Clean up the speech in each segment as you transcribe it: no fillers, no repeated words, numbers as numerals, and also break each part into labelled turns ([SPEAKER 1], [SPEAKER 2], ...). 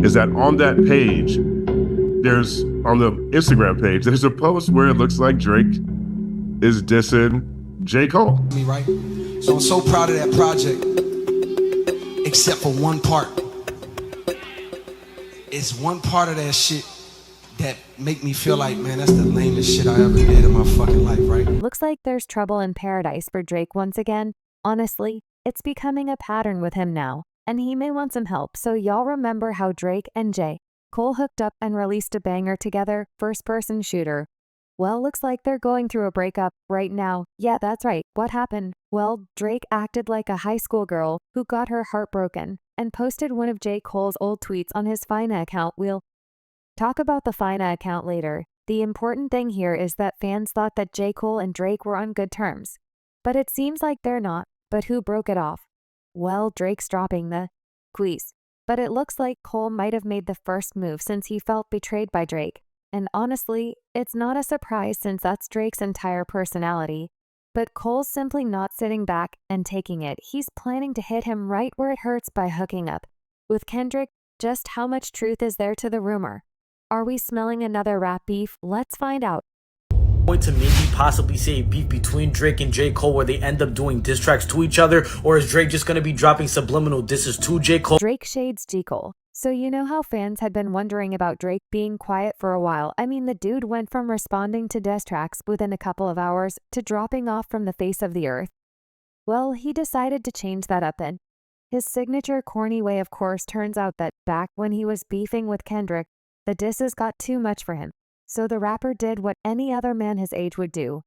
[SPEAKER 1] is that on that page, on the Instagram page, there's a post where it looks like Drake is dissing J. Cole.
[SPEAKER 2] Me, right? So I'm so proud of that project, except for one part. It's one part of that shit that make me feel like, man, that's the lamest shit I ever did in my fucking life, right?
[SPEAKER 3] Looks like there's trouble in paradise for Drake once again. Honestly, it's becoming a pattern with him now, and he may want some help. So y'all remember how Drake and J. Cole hooked up and released a banger together, First-Person Shooter. Well, looks like they're going through a breakup right now. Yeah, that's right. What happened? Well, Drake acted like a high school girl who got her heart broken and posted one of J. Cole's old tweets on his Fina account. We'll talk about the Fina account later. The important thing here is that fans thought that J. Cole and Drake were on good terms. But it seems like they're not. But who broke it off? Well, Drake's dropping the quiz. But it looks like Cole might have made the first move since he felt betrayed by Drake. And honestly, it's not a surprise since that's Drake's entire personality. But Cole's simply not sitting back and taking it. He's planning to hit him right where it hurts by hooking up with Kendrick. Just how much truth is there to the rumor? Are we smelling another rap beef? Let's find out.
[SPEAKER 4] Going to maybe possibly say beef between Drake and J. Cole where they end up doing diss tracks to each other, or is Drake just going to be dropping subliminal disses to J. Cole?
[SPEAKER 3] Drake shades J. Cole. So you know how fans had been wondering about Drake being quiet for a while. I mean, the dude went from responding to diss tracks within a couple of hours to dropping off from the face of the earth. Well, he decided to change that up in his signature corny way. Of course, turns out that back when he was beefing with Kendrick, the disses got too much for him. So the rapper did what any other man his age would do.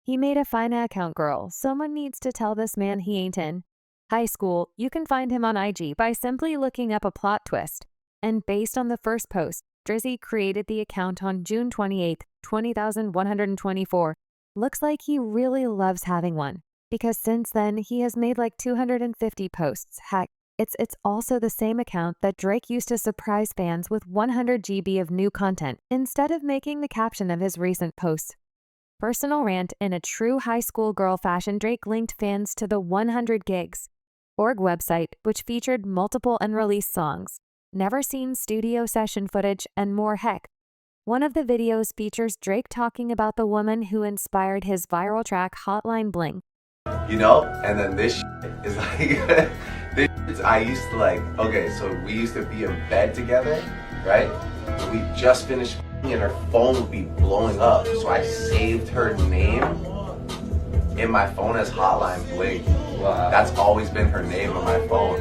[SPEAKER 3] He made a Fina account. Girl, someone needs to tell this man he ain't in high school. You can find him on IG by simply looking up a plot twist. And based on the first post, Drizzy created the account on June 28th, 20,124. Looks like he really loves having one, because since then he has made like 250 posts. Heck, it's also the same account that Drake used to surprise fans with 100 GB of new content instead of making the caption of his recent posts. Personal rant. In a true high school girl fashion, Drake linked fans to the 100 Gigs org website, which featured multiple unreleased songs, never seen studio session footage, and more. Heck, one of the videos features Drake talking about the woman who inspired his viral track Hotline Bling.
[SPEAKER 5] You know, and then this is like, I used to like, okay, so we used to be in bed together, right? We just finished and her phone would be blowing up. So I saved her name in my phone as Hotline Bling. Wow. That's always been her name on my phone.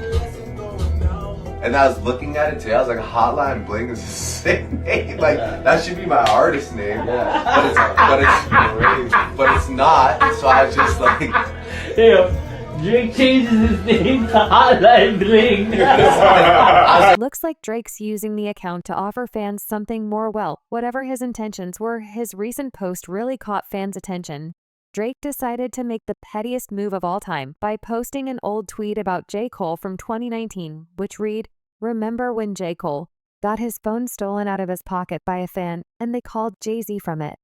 [SPEAKER 5] And I was looking at it today, I was like, Hotline Bling is a sick name. Like, that should be my artist name. Yeah. But it's not. So I was just like,
[SPEAKER 6] yeah, Drake changes his name to Hotline Bling.
[SPEAKER 3] Looks like Drake's using the account to offer fans something more. Well, whatever his intentions were, his recent post really caught fans' attention. Drake decided to make the pettiest move of all time by posting an old tweet about J. Cole from 2019, which read, "Remember when J. Cole got his phone stolen out of his pocket by a fan and they called Jay-Z from it?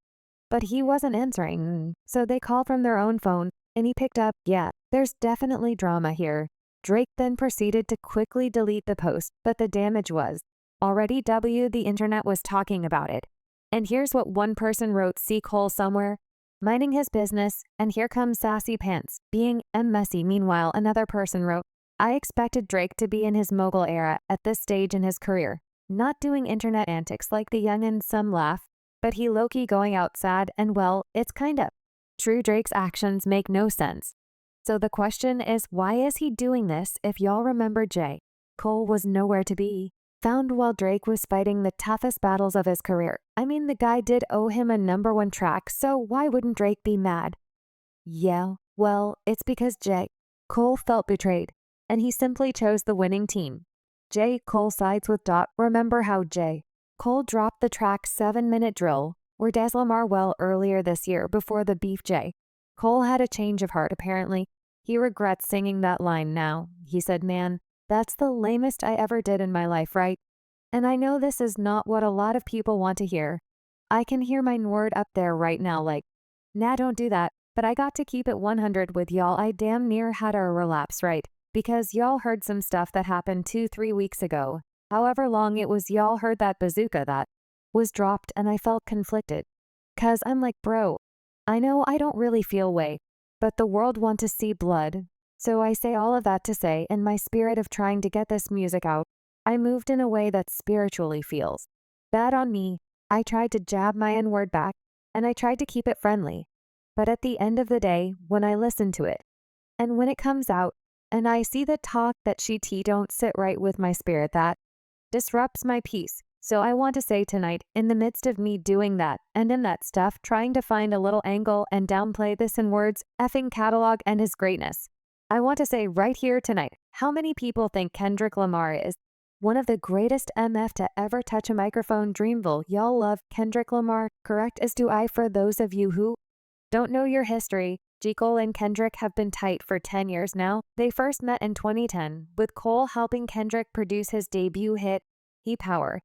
[SPEAKER 3] But he wasn't answering, so they called from their own phone and he picked up. Yeah, there's definitely drama here." Drake then proceeded to quickly delete the post, but the damage was already the internet was talking about it. And here's what one person wrote: "See Cole somewhere, minding his business, and here comes Sassy Pants, being messy." Meanwhile, another person wrote, "I expected Drake to be in his mogul era at this stage in his career, not doing internet antics like the youngins. Some laugh, but he low-key going out sad, and well, it's kinda true. Drake's actions make no sense. So the question is, why is he doing this? If y'all remember, J. Cole was nowhere to be found while Drake was fighting the toughest battles of his career. I mean, the guy did owe him a #1 track, so why wouldn't Drake be mad? Yeah, well, it's because J. Cole felt betrayed, and he simply chose the winning team. J. Cole sides with Dot. Remember how J. Cole dropped the track 7-Minute Drill, or Lamar well earlier this year before the beef. J. Cole had a change of heart apparently. He regrets singing that line now. He said, "Man, that's the lamest I ever did in my life, right? And I know this is not what a lot of people want to hear. I can hear my word up there right now like, nah, don't do that. But I got to keep it 100 with y'all. I damn near had a relapse, right? Because y'all heard some stuff that happened 2-3 weeks ago. however long it was y'all heard that bazooka that was dropped, and I felt conflicted. 'Cause I'm like, bro, I know I don't really feel way, but the world want to see blood. So I say all of that to say, in my spirit of trying to get this music out, I moved in a way that spiritually feels bad on me. I tried to jab my N-word back, and I tried to keep it friendly. But at the end of the day, when I listen to it, and when it comes out, and I see the talk that she don't sit right with my spirit, that disrupts my peace. So I want to say tonight, in the midst of me doing that, and in that stuff, trying to find a little angle and downplay this in words, effing catalog and his greatness, I want to say right here tonight, how many people think Kendrick Lamar is one of the greatest MF to ever touch a microphone? Dreamville, y'all love Kendrick Lamar, correct as do I. For those of you who don't know your history, J. Cole and Kendrick have been tight for 10 years now. They first met in 2010, with Cole helping Kendrick produce his debut hit, He Power,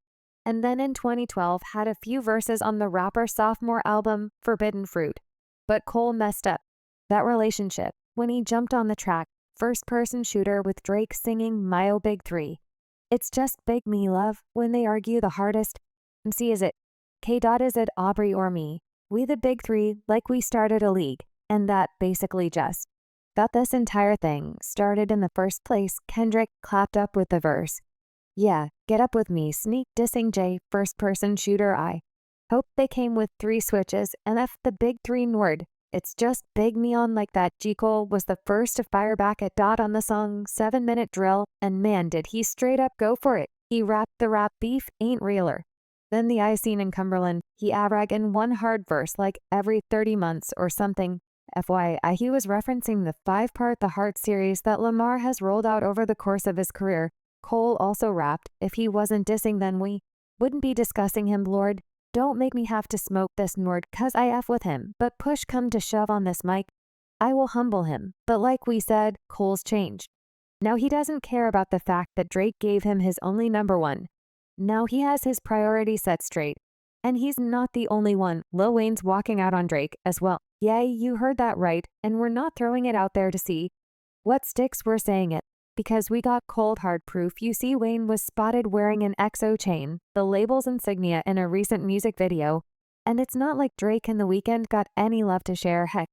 [SPEAKER 3] and then in 2012 had a few verses on the rapper's sophomore album, Forbidden Fruit. But Cole messed up that relationship when he jumped on the track, First-Person Shooter, with Drake singing Mile Big 3. It's just Big Me Love when they argue the hardest. MC, is it K. Is it Aubrey or me? We the big three, like we started a league. And that basically just that this entire thing started in the first place. Kendrick clapped up with the verse, yeah, get up with me, sneak dissing J, First-Person Shooter. I hope they came with 3 switches and F the big 3 N-word. It's just Big Me on like that. J. Cole was the first to fire back at Dot on the song 7-Minute Drill, and man did he straight up go for it. He rapped the rap beef ain't realer than the I seen in Cumberland. He averag in one hard verse like every 30 months or something. FYI, he was referencing the 5-part The Heart series that Lamar has rolled out over the course of his career. Cole also rapped, if he wasn't dissing then we wouldn't be discussing him. Lord, don't make me have to smoke this Nord 'cause I F with him, but push come to shove on this mic, I will humble him. But like we said, Cole's changed. Now he doesn't care about the fact that Drake gave him his only #1. Now he has his priorities set straight. And he's not the only one. Lil Wayne's walking out on Drake as well. Yeah, you heard that right, and we're not throwing it out there to see what sticks, we're saying it because we got cold hard proof. You see, Wayne was spotted wearing an XO chain, the label's insignia, in a recent music video, and it's not like Drake and The Weeknd got any love to share. Heck,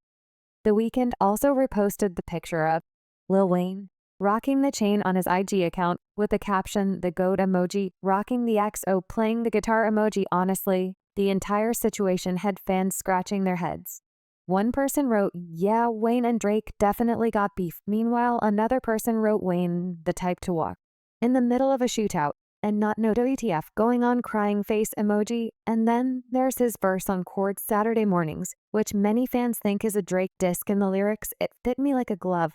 [SPEAKER 3] The Weeknd also reposted the picture of Lil Wayne rocking the chain on his IG account with the caption, the goat emoji, rocking the XO, playing the guitar emoji. Honestly, the entire situation had fans scratching their heads. One person wrote, yeah, Wayne and Drake definitely got beef. Meanwhile, another person wrote, Wayne, the type to walk in the middle of a shootout and not know WTF, going on crying face emoji. And then there's his verse on Chords Saturday Mornings, which many fans think is a Drake disc in the lyrics. It fit me like a glove.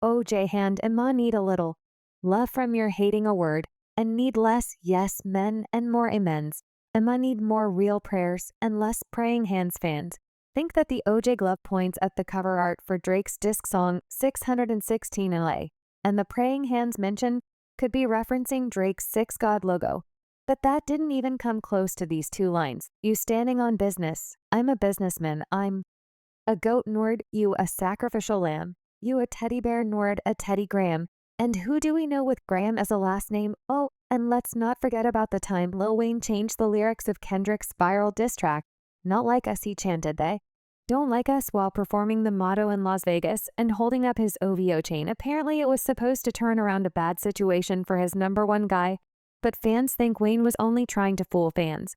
[SPEAKER 3] OJ hand, Emma need a little love from your hating a word, and need less yes men and more amens. Emma need more real prayers and less praying hands. Fans think that the OJ glove points at the cover art for Drake's disc song 616 LA, and the praying hands mentioned could be referencing Drake's 6 God logo. But that didn't even come close to these 2 lines. You standing on business. I'm a businessman. I'm a goat Nord. You a sacrificial lamb. You a teddy bear Nord, a Teddy Graham. And who do we know with Graham as a last name? Oh, and let's not forget about the time Lil Wayne changed the lyrics of Kendrick's viral diss track. Not like us, he chanted, they don't like us, while performing the motto in Las Vegas and holding up his OVO chain. Apparently it was supposed to turn around a bad situation for his #1 guy, but fans think Wayne was only trying to fool fans.